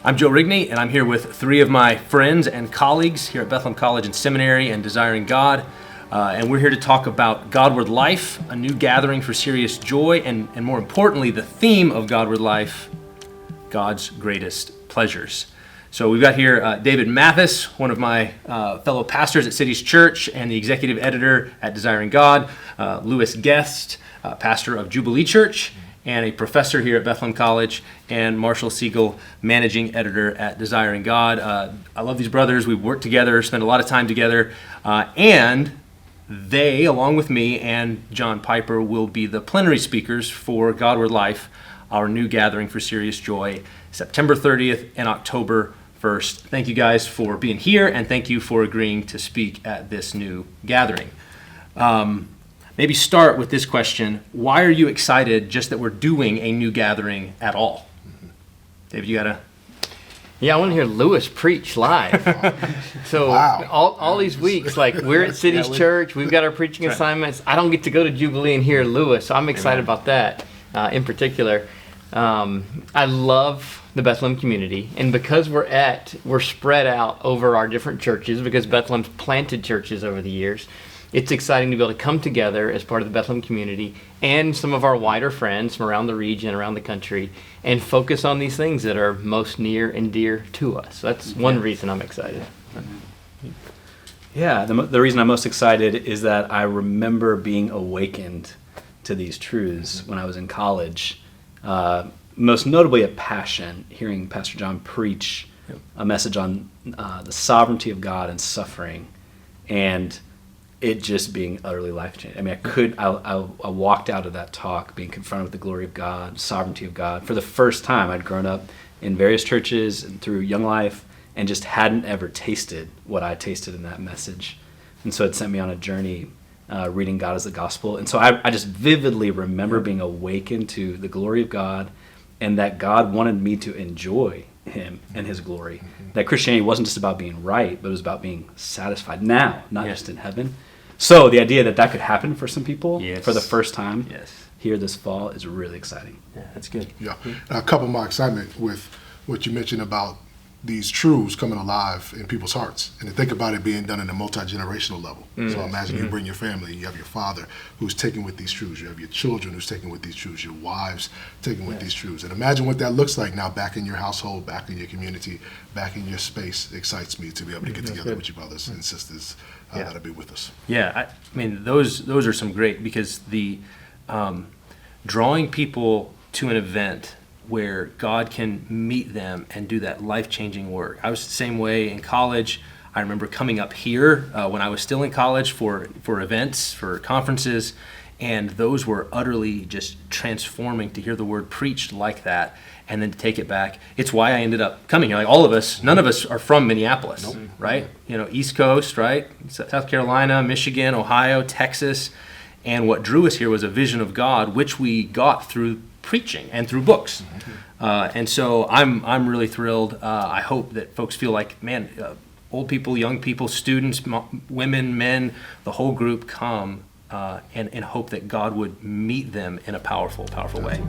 I'm Joe Rigney, and I'm here with three of my friends and colleagues here at Bethlehem College and Seminary and Desiring God. And we're here to talk about Godward Life, a new gathering for serious joy, and more importantly, the theme of Godward Life, God's greatest pleasures. So we've got here David Mathis, one of my fellow pastors at Cities Church and the executive editor at Desiring God, Louis Guest, pastor of Jubilee Church, and a professor here at Bethlehem College, and Marshall Segal, managing editor at Desiring God. I love these brothers. We've worked together, spent a lot of time together, and they, along with me and John Piper, will be the plenary speakers for Godward Life, our new gathering for serious joy, September 30th and October 1st. Thank you guys for being here, and thank you for agreeing to speak at this new gathering. Maybe start with this question. Why are you excited just that we're doing a new gathering at all? David, you got to... Yeah, I want to hear Louis preach live. So Wow. all these weeks, like we're at Cities Church, we've got our preaching assignments. I don't get to go to Jubilee and hear Louis, so I'm excited about that in particular. I love the Bethlehem community, and because we're spread out over our different churches, because Bethlehem's planted churches over the years, it's exciting to be able to come together as part of the Bethlehem community and some of our wider friends from around the region, around the country, and focus on these things that are most near and dear to us. So that's one reason I'm excited. Yeah, the reason I'm most excited is that I remember being awakened to these truths when I was in college. Most notably at Passion, hearing Pastor John preach a message on the sovereignty of God and suffering, and it just being utterly life-changing. I mean, I walked out of that talk being confronted with the glory of God, sovereignty of God. For the first time, I'd grown up in various churches and through Young Life and just hadn't ever tasted what I tasted in that message. And so it sent me on a journey reading God as the gospel. And so I just vividly remember being awakened to the glory of God and that God wanted me to enjoy him and his glory. That Christianity wasn't just about being right, but it was about being satisfied now, not just in heaven. So the idea that could happen for some people for the first time here this fall is really exciting. Yeah, that's good. Yeah. Now, a couple of my excitement with what you mentioned about these truths coming alive in people's hearts, and to think about it being done in a multi-generational level. So imagine you bring your family, you have your father who's taken with these truths, you have your children who's taken with these truths, your wives taken with these truths, and imagine what that looks like now back in your household, back in your community, back in your space. It excites me to be able to get together with your brothers and sisters that'll be with us. Yeah, I mean, those are some great, because the drawing people to an event where God can meet them and do that life-changing work. I was the same way in college. I remember coming up here when I was still in college for events, for conferences, and those were utterly just transforming to hear the word preached like that and then to take it back. It's why I ended up coming here. Like all of us, none of us are from Minneapolis, right? You know, East Coast, right? South Carolina, Michigan, Ohio, Texas. And what drew us here was a vision of God, which we got through preaching and through books. And so I'm really thrilled. I hope that folks feel like, man, old people, young people, students, women, men, the whole group come and hope that God would meet them in a powerful, powerful way.